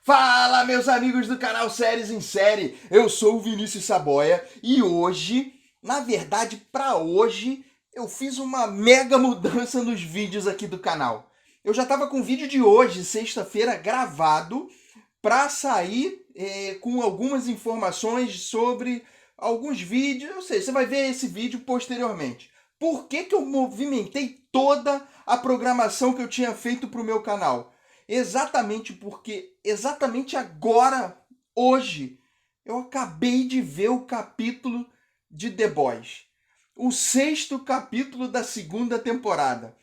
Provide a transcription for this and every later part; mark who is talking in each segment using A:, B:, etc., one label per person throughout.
A: Fala, meus amigos do canal Séries em Série, eu sou o Vinícius Saboia e hoje, na verdade, para hoje, eu fiz uma mega mudança nos vídeos aqui do canal. Eu já estava com o vídeo de hoje, sexta-feira, gravado, para sair com algumas informações sobre alguns vídeos, ou seja, você vai ver esse vídeo posteriormente. Por que eu movimentei toda a programação que eu tinha feito para o meu canal? Exatamente porque, exatamente agora, hoje, eu acabei de ver o capítulo de The Boys. O 6º capítulo da 2ª temporada.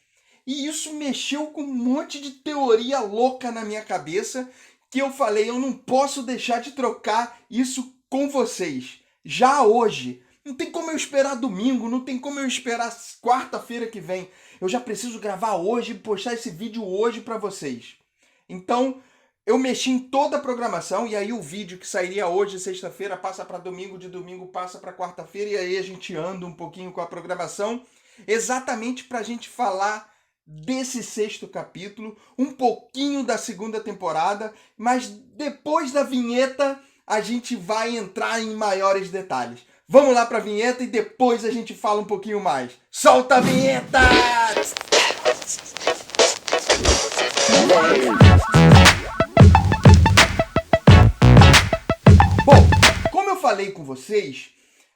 A: E isso mexeu com um monte de teoria louca na minha cabeça que eu falei, eu não posso deixar de trocar isso com vocês. Já hoje. Não tem como eu esperar domingo, não tem como eu esperar quarta-feira que vem. Eu já preciso gravar hoje e postar esse vídeo hoje para vocês. Então, eu mexi em toda a programação e aí o vídeo que sairia hoje, sexta-feira, passa para domingo, de domingo passa para quarta-feira e aí a gente anda um pouquinho com a programação, exatamente para a gente falar desse 6º capítulo, um pouquinho da 2ª temporada, mas depois da vinheta a gente vai entrar em maiores detalhes. Vamos lá para a vinheta e depois a gente fala um pouquinho mais. Solta a vinheta! Bom, como eu falei com vocês,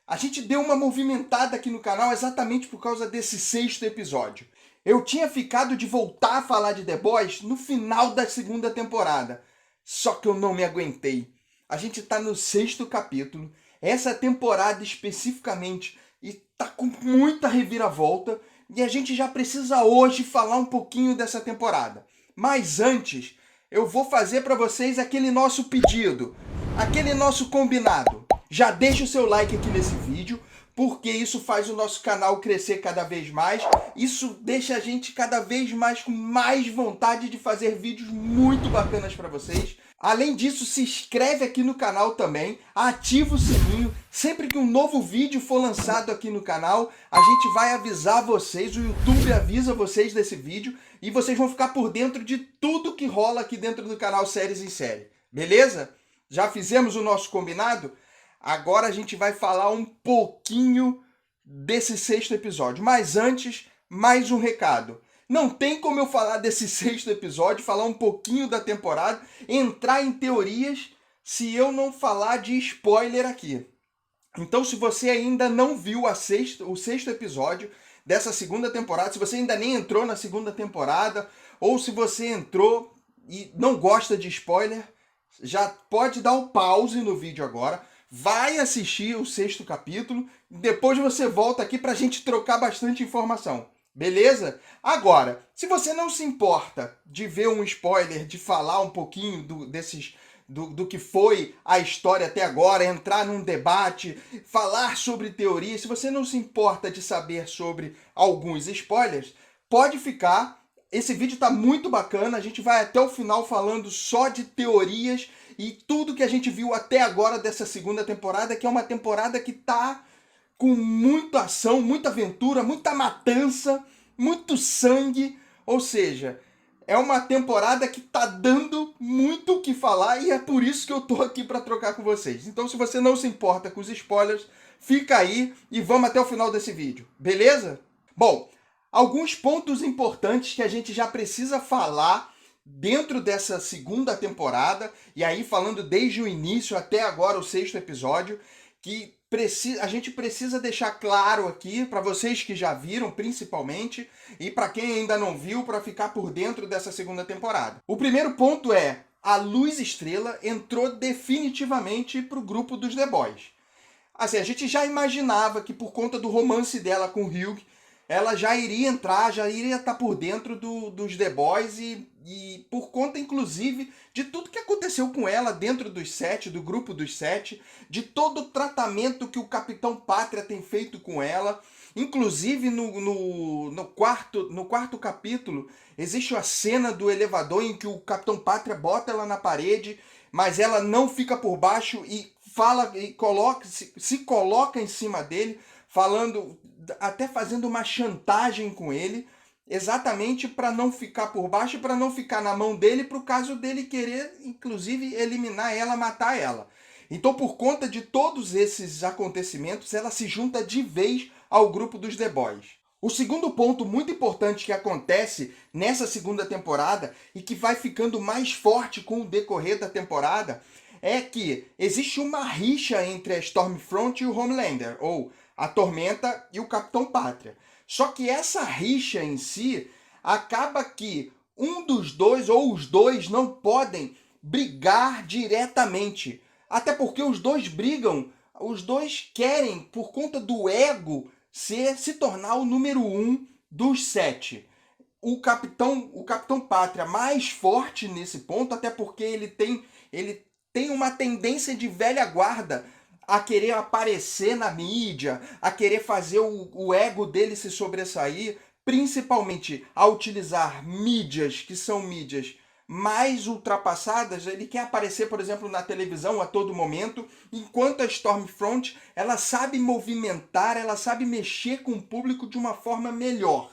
A: a gente deu uma movimentada aqui no canal exatamente por causa desse 6º episódio. Eu tinha ficado de voltar a falar de The Boys no final da 2ª temporada, só que eu não me aguentei. A gente tá no 6º capítulo, essa temporada especificamente, e tá com muita reviravolta, e a gente já precisa hoje falar um pouquinho dessa temporada. Mas antes, eu vou fazer para vocês aquele nosso pedido, aquele nosso combinado. Já deixa o seu like aqui nesse vídeo, porque isso faz o nosso canal crescer cada vez mais. Isso deixa a gente cada vez mais com mais vontade de fazer vídeos muito bacanas para vocês. Além disso, se inscreve aqui no canal também, ativa o sininho. Sempre que um novo vídeo for lançado aqui no canal, a gente vai avisar vocês, o YouTube avisa vocês desse vídeo e vocês vão ficar por dentro de tudo que rola aqui dentro do canal Séries em Série. Beleza? Já fizemos o nosso combinado? Agora a gente vai falar um pouquinho desse 6º episódio. Mas antes, mais um recado. Não tem como eu falar desse 6º episódio, falar um pouquinho da temporada, entrar em teorias, se eu não falar de spoiler aqui. Então, se você ainda não viu o 6º episódio dessa 2ª temporada, se você ainda nem entrou na 2ª temporada, ou se você entrou e não gosta de spoiler, já pode dar o pause no vídeo agora, vai assistir o 6º capítulo, depois você volta aqui pra gente trocar bastante informação. Beleza? Agora, se você não se importa de ver um spoiler, de falar um pouquinho do que foi a história até agora, entrar num debate, falar sobre teorias, se você não se importa de saber sobre alguns spoilers, pode ficar. Esse vídeo tá muito bacana, a gente vai até o final falando só de teorias e tudo que a gente viu até agora dessa 2ª temporada, que é uma temporada que tá com muita ação, muita aventura, muita matança, muito sangue. Ou seja, é uma temporada que tá dando muito o que falar e é por isso que eu tô aqui para trocar com vocês. Então, se você não se importa com os spoilers, fica aí e vamos até o final desse vídeo, beleza? Bom, alguns pontos importantes que a gente já precisa falar dentro dessa 2ª temporada, e aí falando desde o início até agora o 6º episódio, que a gente precisa deixar claro aqui, para vocês que já viram principalmente, e para quem ainda não viu, para ficar por dentro dessa 2ª temporada. O primeiro ponto é, a Luz Estrela entrou definitivamente para o grupo dos The Boys. Assim, a gente já imaginava que por conta do romance dela com o Hugh, ela já iria entrar, já iria estar por dentro dos The Boys e por conta, inclusive, de tudo que aconteceu com ela dentro dos 7, do grupo dos 7, de todo o tratamento que o Capitão Pátria tem feito com ela. Inclusive, no quarto capítulo, existe a cena do elevador em que o Capitão Pátria bota ela na parede, mas ela não fica por baixo e fala e se coloca em cima dele, falando, até fazendo uma chantagem com ele. exatamente para não ficar por baixo, para não ficar na mão dele, para o caso dele querer, inclusive, eliminar ela, matar ela. Então, por conta de todos esses acontecimentos, ela se junta de vez ao grupo dos The Boys. O segundo ponto muito importante que acontece nessa segunda temporada e que vai ficando mais forte com o decorrer da temporada é que existe uma rixa entre a Stormfront e o Homelander, ou a Tormenta e o Capitão Pátria. Só que essa rixa em si acaba que um dos dois ou os dois não podem brigar diretamente. Até porque os dois brigam, os dois querem, por conta do ego, se tornar o número 1 dos 7. O Capitão Pátria mais forte nesse ponto, até porque ele tem uma tendência de velha guarda a querer aparecer na mídia, a querer fazer o ego dele se sobressair, principalmente a utilizar mídias que são mídias mais ultrapassadas. Ele quer aparecer, por exemplo, na televisão a todo momento, enquanto a Stormfront, ela sabe movimentar, ela sabe mexer com o público de uma forma melhor.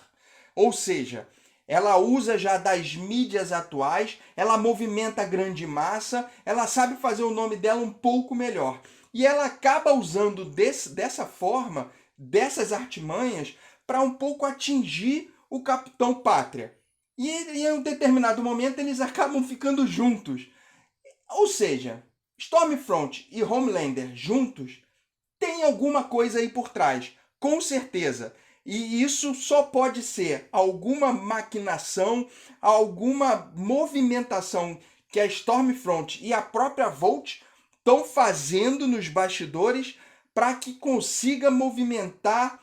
A: Ou seja, ela usa já das mídias atuais, ela movimenta a grande massa, ela sabe fazer o nome dela um pouco melhor. E ela acaba usando dessa forma, dessas artimanhas, para um pouco atingir o Capitão Pátria. E em um determinado momento eles acabam ficando juntos. Ou seja, Stormfront e Homelander juntos tem alguma coisa aí por trás, com certeza. E isso só pode ser alguma maquinação, alguma movimentação que a Stormfront e a própria Volt estão fazendo nos bastidores para que consiga movimentar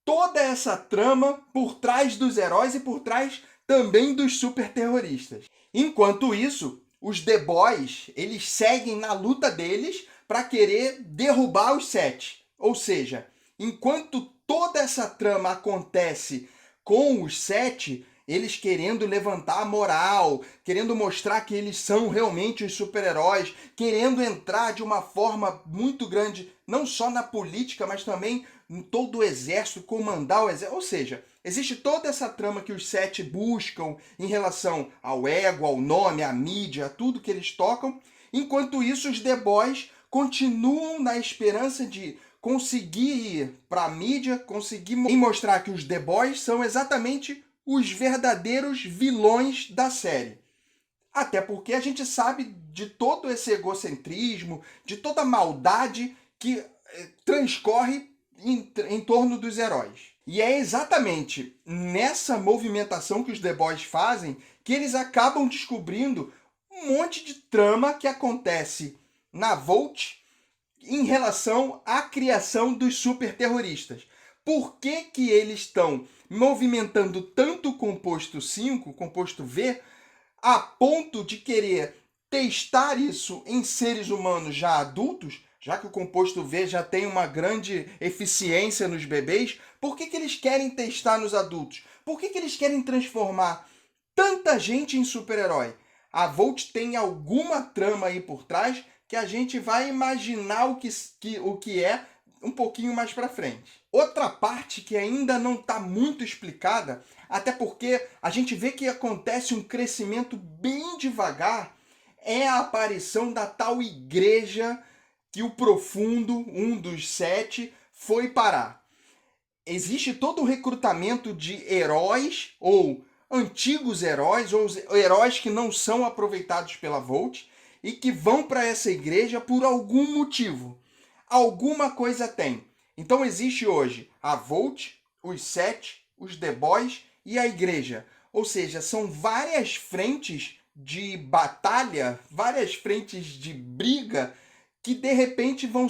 A: toda essa trama por trás dos heróis e por trás também dos superterroristas. Enquanto isso, os The Boys, eles seguem na luta deles para querer derrubar os 7. Ou seja, enquanto toda essa trama acontece com os 7, eles querendo levantar a moral, querendo mostrar que eles são realmente os super-heróis, querendo entrar de uma forma muito grande, não só na política, mas também em todo o exército, comandar o exército. Ou seja, existe toda essa trama que os 7 buscam em relação ao ego, ao nome, à mídia, a tudo que eles tocam. Enquanto isso, os The Boys continuam na esperança de conseguir ir para a mídia, conseguir mostrar que os The Boys são exatamente os verdadeiros vilões da série. Até porque a gente sabe de todo esse egocentrismo, de toda a maldade que transcorre em torno dos heróis. E é exatamente nessa movimentação que os The Boys fazem que eles acabam descobrindo um monte de trama que acontece na Volt em relação à criação dos superterroristas. Por que que eles estão movimentando tanto o composto 5, composto V, a ponto de querer testar isso em seres humanos já adultos, já que o composto V já tem uma grande eficiência nos bebês? Por que que eles querem testar nos adultos? Por que que eles querem transformar tanta gente em super-herói? A Volt tem alguma trama aí por trás que a gente vai imaginar o que é um pouquinho mais para frente. Outra parte que ainda não está muito explicada, até porque a gente vê que acontece um crescimento bem devagar, é a aparição da tal igreja que o Profundo, um dos 7, foi parar. Existe todo o recrutamento de heróis ou antigos heróis, ou heróis que não são aproveitados pela Volt e que vão para essa igreja por algum motivo. Alguma coisa tem. Então existe hoje a Volt, os 7, os The Boys e a igreja. Ou seja, são várias frentes de batalha, várias frentes de briga que de repente vão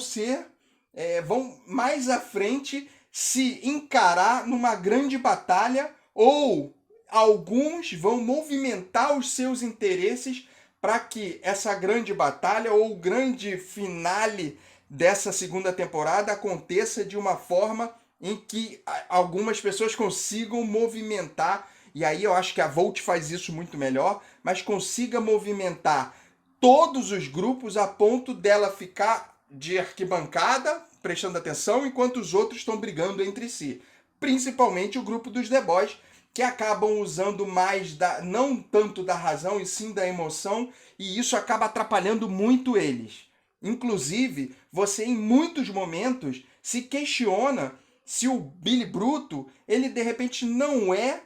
A: mais à frente se encarar numa grande batalha, ou alguns vão movimentar os seus interesses para que essa grande batalha ou o grande finale dessa segunda temporada aconteça de uma forma em que algumas pessoas consigam movimentar, e aí eu acho que a Volt faz isso muito melhor, mas consiga movimentar todos os grupos a ponto dela ficar de arquibancada, prestando atenção, enquanto os outros estão brigando entre si. Principalmente o grupo dos The Boys, que acabam usando mais não tanto da razão e sim da emoção, e isso acaba atrapalhando muito eles. Inclusive, você em muitos momentos se questiona se o Billy Bruto, ele de repente não é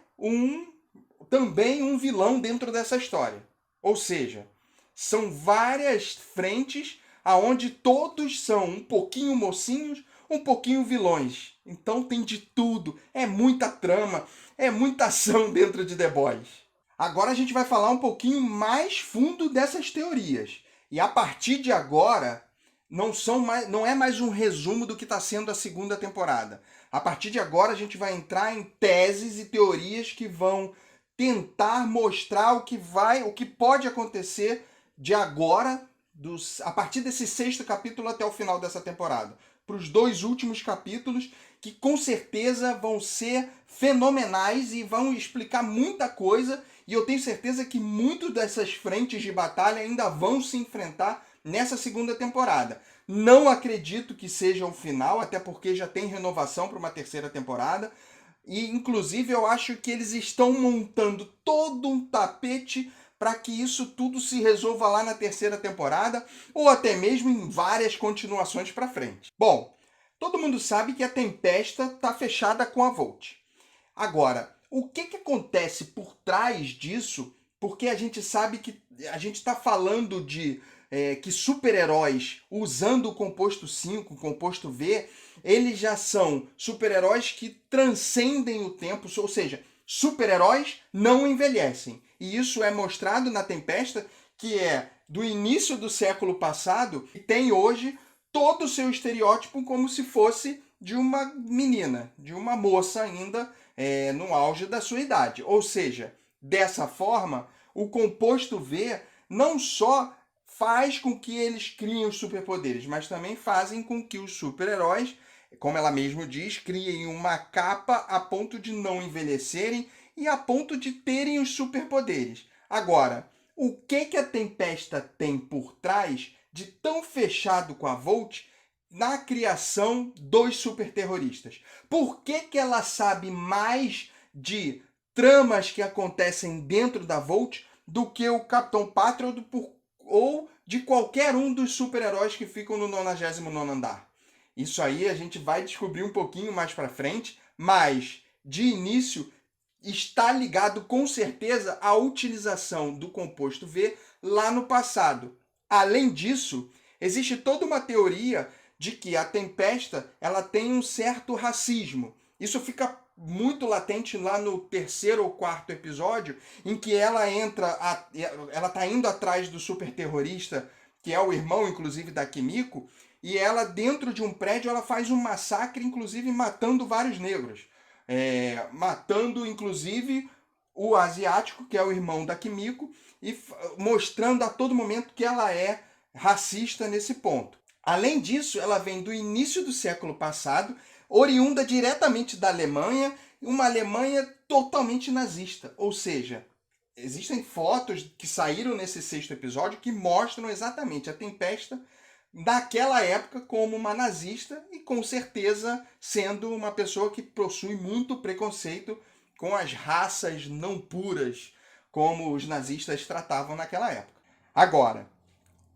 A: também um vilão dentro dessa história. Ou seja, são várias frentes aonde todos são um pouquinho mocinhos, um pouquinho vilões. Então tem de tudo, é muita trama, é muita ação dentro de The Boys. Agora a gente vai falar um pouquinho mais fundo dessas teorias. E a partir de agora, não é mais um resumo do que está sendo a segunda temporada. A partir de agora a gente vai entrar em teses e teorias que vão tentar mostrar o que pode acontecer de agora, a partir desse 6º capítulo até o final dessa temporada. Para os 2 últimos capítulos, que com certeza vão ser fenomenais e vão explicar muita coisa. E eu tenho certeza que muitas dessas frentes de batalha ainda vão se enfrentar nessa segunda temporada. Não acredito que seja o final, até porque já tem renovação para uma 3ª temporada. E, inclusive, eu acho que eles estão montando todo um tapete para que isso tudo se resolva lá na 3ª temporada, ou até mesmo em várias continuações para frente. Bom, todo mundo sabe que a Tempesta está fechada com a Volt. Agora, o que acontece por trás disso? Porque a gente sabe que a gente está falando de que super-heróis usando o composto 5, o composto V, eles já são super-heróis que transcendem o tempo, ou seja, super-heróis não envelhecem. E isso é mostrado na Tempesta, que é do início do século passado e tem hoje todo o seu estereótipo como se fosse de uma menina, de uma moça ainda no auge da sua idade. Ou seja, dessa forma, o composto V não só faz com que eles criem os superpoderes, mas também fazem com que os super-heróis, como ela mesmo diz, criem uma capa a ponto de não envelhecerem e a ponto de terem os superpoderes. Agora, o que a Tempesta tem por trás de tão fechado com a Volt na criação dos superterroristas? Por que ela sabe mais de tramas que acontecem dentro da Volt do que o Capitão Pátria ou de qualquer um dos super-heróis que ficam no 99º andar? Isso aí a gente vai descobrir um pouquinho mais pra frente, mas de início está ligado com certeza à utilização do composto V lá no passado. Além disso, existe toda uma teoria de que a Tempesta ela tem um certo racismo. Isso fica muito latente lá no 3º ou 4º episódio, em que ela ela tá indo atrás do super terrorista, que é o irmão, inclusive, da Kimiko, e ela, dentro de um prédio, ela faz um massacre, inclusive matando vários negros. Matando, inclusive, o asiático, que é o irmão da Kimiko, e mostrando a todo momento que ela é racista nesse ponto. Além disso, ela vem do início do século passado, oriunda diretamente da Alemanha, uma Alemanha totalmente nazista. Ou seja, existem fotos que saíram nesse 6º episódio que mostram exatamente a Tempesta daquela época como uma nazista e com certeza sendo uma pessoa que possui muito preconceito com as raças não puras, como os nazistas tratavam naquela época. Agora,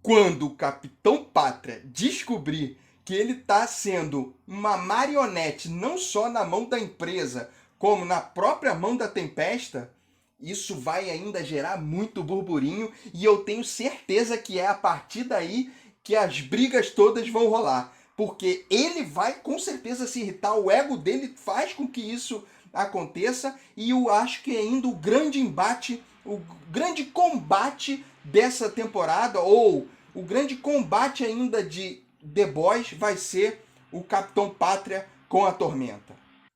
A: quando o Capitão Pátria descobrir que ele está sendo uma marionete não só na mão da empresa, como na própria mão da Tempesta, isso vai ainda gerar muito burburinho e eu tenho certeza que é a partir daí que as brigas todas vão rolar. Porque ele vai com certeza se irritar, o ego dele faz com que isso aconteça e eu acho que ainda o grande embate, o grande combate dessa temporada, ou o grande combate ainda de The Boys vai ser o Capitão Pátria com a Tormenta.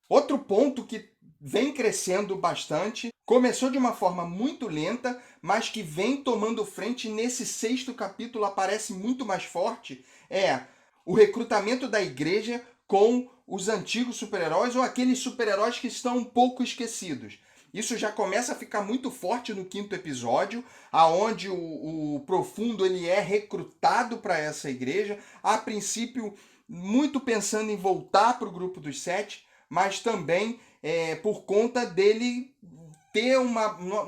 A: Outro ponto que vem crescendo bastante, começou de uma forma muito lenta, mas que vem tomando frente nesse 6º capítulo, aparece muito mais forte, é o recrutamento da igreja com os antigos super-heróis ou aqueles super-heróis que estão um pouco esquecidos. Isso já começa a ficar muito forte no 5º episódio, aonde o Profundo ele é recrutado para essa igreja, a princípio muito pensando em voltar para o grupo dos 7, mas também por conta dele ter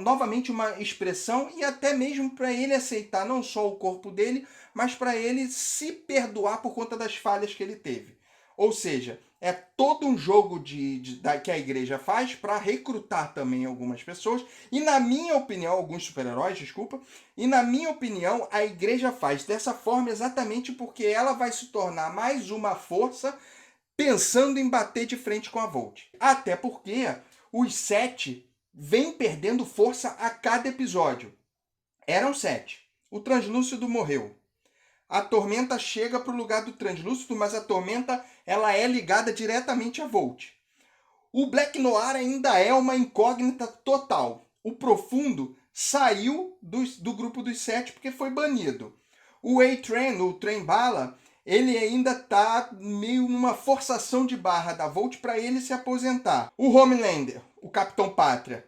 A: novamente uma expressão e até mesmo para ele aceitar não só o corpo dele, mas para ele se perdoar por conta das falhas que ele teve. Ou seja, é todo um jogo que a igreja faz para recrutar também algumas pessoas. E na minha opinião, alguns super-heróis, desculpa. E na minha opinião, a igreja faz dessa forma exatamente porque ela vai se tornar mais uma força pensando em bater de frente com a Volt. Até porque os 7 vêm perdendo força a cada episódio. Eram 7. O Translúcido morreu. A Tormenta chega para o lugar do Translúcido, mas a Tormenta ela é ligada diretamente à Volt. O Black Noir ainda é uma incógnita total. O Profundo saiu do grupo dos 7 porque foi banido. O A-Train, o Trem Bala, ele ainda está meio numa forçação de barra da Volt para ele se aposentar. O Homelander, o Capitão Pátria,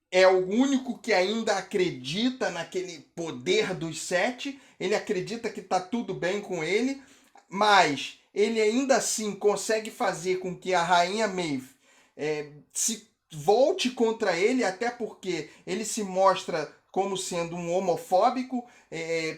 A: é o único que ainda acredita naquele poder dos 7. Ele acredita que está tudo bem com ele, mas ele ainda assim consegue fazer com que a Rainha Maeve se volte contra ele, até porque ele se mostra como sendo um homofóbico,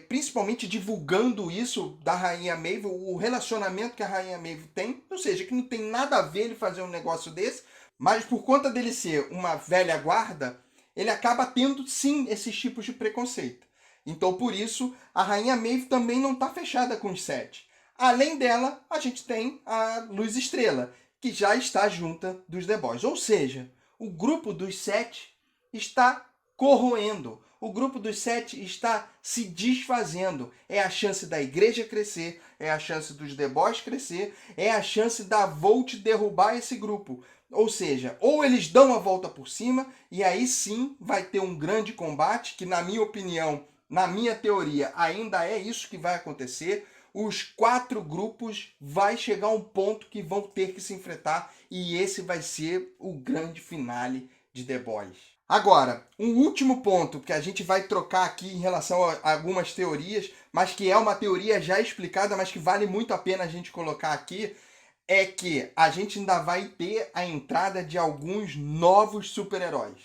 A: principalmente divulgando isso da Rainha Maeve, o relacionamento que a Rainha Maeve tem, ou seja, que não tem nada a ver ele fazer um negócio desse, mas por conta dele ser uma velha guarda, ele acaba tendo sim esses tipos de preconceito. Então por isso a Rainha Maeve também não está fechada com os 7. Além dela, a gente tem a Luz Estrela, que já está junta dos The Boys. Ou seja, o grupo dos 7 está corroendo. O grupo dos 7 está se desfazendo. É a chance da igreja crescer, é a chance dos The Boys crescer, é a chance da Volt derrubar esse grupo. Ou seja, ou eles dão a volta por cima e aí sim vai ter um grande combate, que na minha opinião, na minha teoria, ainda é isso que vai acontecer. Os 4 grupos vai chegar a um ponto que vão ter que se enfrentar e esse vai ser o grande finale de The Boys. Agora, um último ponto que a gente vai trocar aqui em relação a algumas teorias, mas que é uma teoria já explicada, mas que vale muito a pena a gente colocar aqui, é que a gente ainda vai ter a entrada de alguns novos super-heróis.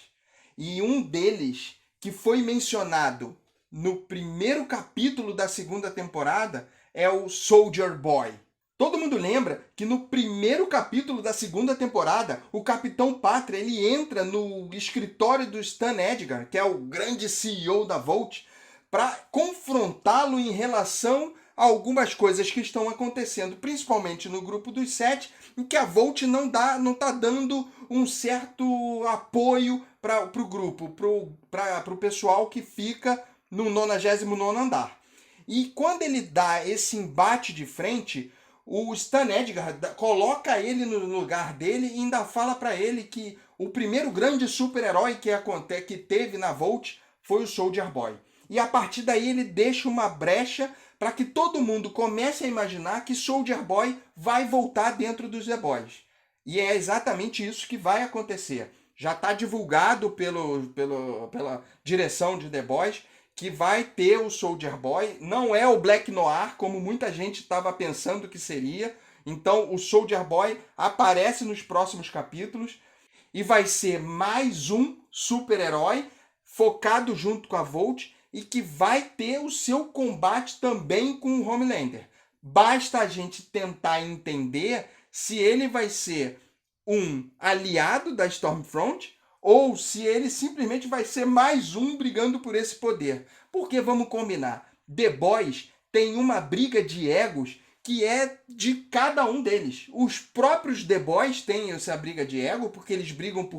A: E um deles, que foi mencionado no primeiro capítulo da segunda temporada, é o Soldier Boy. Todo mundo lembra que no primeiro capítulo da segunda temporada, o Capitão Pátria ele entra no escritório do Stan Edgar, que é o grande CEO da Volt, para confrontá-lo em relação a algumas coisas que estão acontecendo, principalmente no grupo dos 7, em que a Volt não está dando um certo apoio para o grupo, para o pessoal que fica no 99º andar. E quando ele dá esse embate de frente, o Stan Edgar coloca ele no lugar dele e ainda fala para ele que o primeiro grande super-herói que teve na Volt foi o Soldier Boy. E a partir daí ele deixa uma brecha para que todo mundo comece a imaginar que Soldier Boy vai voltar dentro dos The Boys. E é exatamente isso que vai acontecer. Já está divulgado pela direção de The Boys que vai ter o Soldier Boy. Não é o Black Noir, como muita gente estava pensando que seria. Então o Soldier Boy aparece nos próximos capítulos e vai ser mais um super-herói focado junto com a Volt e que vai ter o seu combate também com o Homelander. Basta a gente tentar entender se ele vai ser um aliado da Stormfront ou se ele simplesmente vai ser mais um brigando por esse poder. Porque vamos combinar, The Boys tem uma briga de egos que é de cada um deles. Os próprios The Boys têm essa briga de ego porque eles brigam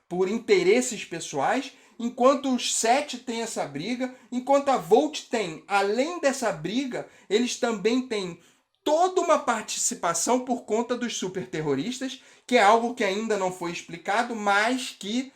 A: por interesses pessoais, enquanto os 7 têm essa briga, enquanto a Volt tem, além dessa briga, eles também têm toda uma participação por conta dos super-terroristas, que é algo que ainda não foi explicado, mas que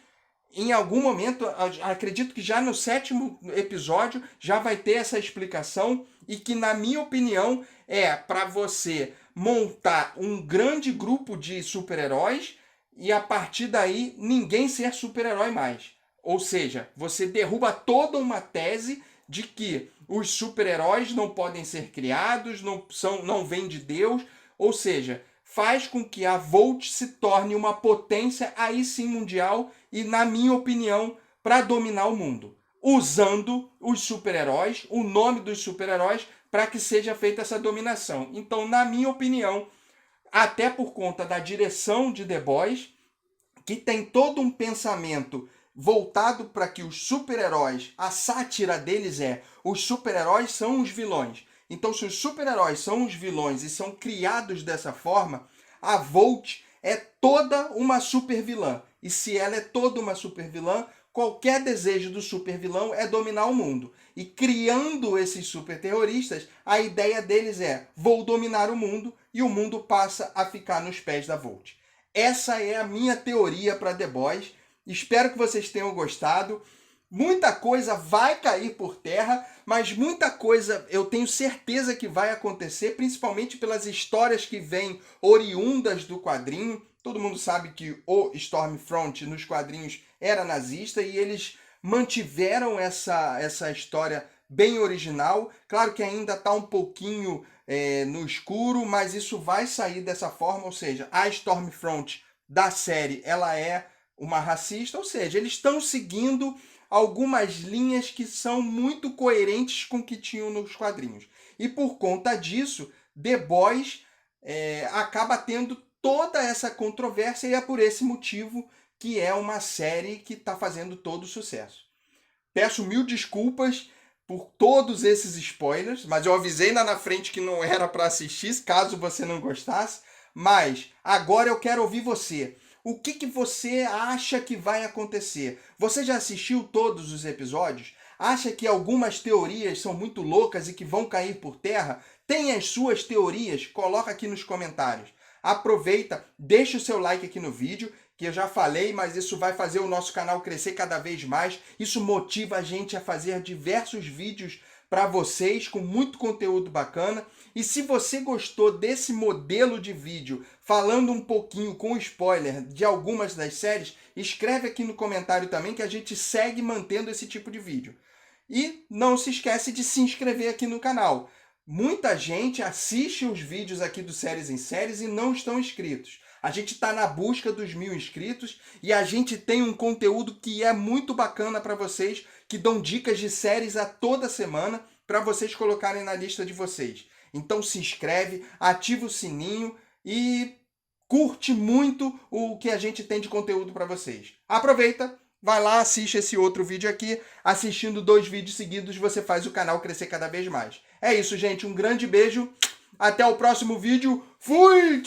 A: em algum momento, acredito que já no 7º episódio, já vai ter essa explicação e que, na minha opinião, é para você montar um grande grupo de super-heróis e a partir daí ninguém ser super-herói mais. Ou seja, você derruba toda uma tese de que os super-heróis não podem ser criados, não vêm de Deus. Ou seja, faz com que a Volt se torne uma potência aí sim mundial e, na minha opinião, para dominar o mundo, usando os super-heróis, o nome dos super-heróis, para que seja feita essa dominação. Então, na minha opinião, até por conta da direção de The Boys, que tem todo um pensamento voltado para que os super-heróis, a sátira deles é, os super-heróis são os vilões. Então, se os super-heróis são os vilões e são criados dessa forma, a Volt é toda uma super-vilã. E se ela é toda uma super-vilã, qualquer desejo do super-vilão é dominar o mundo. E criando esses super-terroristas, a ideia deles é, vou dominar o mundo, e o mundo passa a ficar nos pés da Volt. Essa é a minha teoria para The Boys. Espero que vocês tenham gostado. Muita coisa vai cair por terra, mas muita coisa eu tenho certeza que vai acontecer, principalmente pelas histórias que vêm oriundas do quadrinho. Todo mundo sabe que o Stormfront nos quadrinhos era nazista e eles mantiveram essa história bem original. Claro que ainda está um pouquinho no escuro, mas isso vai sair dessa forma, ou seja, a Stormfront da série ela é uma racista, ou seja, eles estão seguindo algumas linhas que são muito coerentes com o que tinham nos quadrinhos. E por conta disso, The Boys acaba tendo toda essa controvérsia e é por esse motivo que é uma série que está fazendo todo o sucesso. Peço mil desculpas por todos esses spoilers, mas eu avisei lá na frente que não era para assistir, caso você não gostasse. Mas agora eu quero ouvir você. O que você acha que vai acontecer? Você já assistiu todos os episódios? Acha que algumas teorias são muito loucas e que vão cair por terra? Tem as suas teorias? Coloca aqui nos comentários. Aproveita, deixa o seu like aqui no vídeo, que eu já falei, mas isso vai fazer o nosso canal crescer cada vez mais. Isso motiva a gente a fazer diversos vídeos para vocês com muito conteúdo bacana. E se você gostou desse modelo de vídeo, falando um pouquinho com spoiler de algumas das séries, escreve aqui no comentário também que a gente segue mantendo esse tipo de vídeo. E não se esquece de se inscrever aqui no canal. Muita gente assiste os vídeos aqui do Séries em Séries e não estão inscritos. A gente está na busca dos 1000 inscritos e a gente tem um conteúdo que é muito bacana para vocês, que dão dicas de séries a toda semana para vocês colocarem na lista de vocês. Então se inscreve, ativa o sininho e curte muito o que a gente tem de conteúdo para vocês. Aproveita, vai lá, assiste esse outro vídeo aqui. Assistindo 2 vídeos seguidos, você faz o canal crescer cada vez mais. É isso, gente. Um grande beijo. Até o próximo vídeo. Fui!